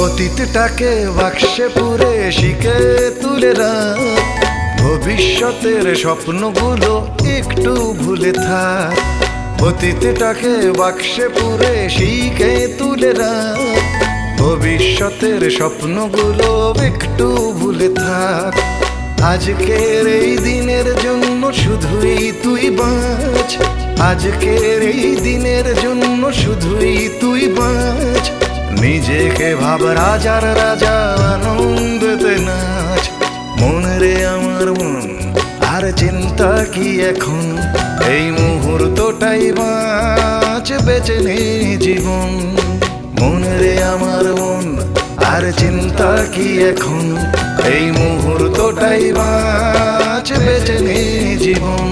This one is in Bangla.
অতীতটাকে বাক্সে পুরে শিখে তুলে রাখ, ভবিষ্যতের স্বপ্নগুলো একটু ভুলে থাক। অতীতটাকে বাক্সে পুরে শিখে তুলে রাখ, ভবিষ্যতের স্বপ্নগুলো একটু ভুলে থাক। আজকের এই দিনের জন্য শুধুই তুই বাঁচ, আজকের এই দিনের জন্য শুধুই তুই বাঁচ। নিজেকে ভাব রাজার রাজা, আনন্দেতে নাচ। মন রে আমার মন, আর চিন্তা কি এখন, এই মুহূর্তটাই বাঁচ, বেঁচে নে জীবন। মন রে আমার মন, আর চিন্তা কি এখন, এই মুহূর্তটাই বাঁচ, বেঁচে নে জীবন।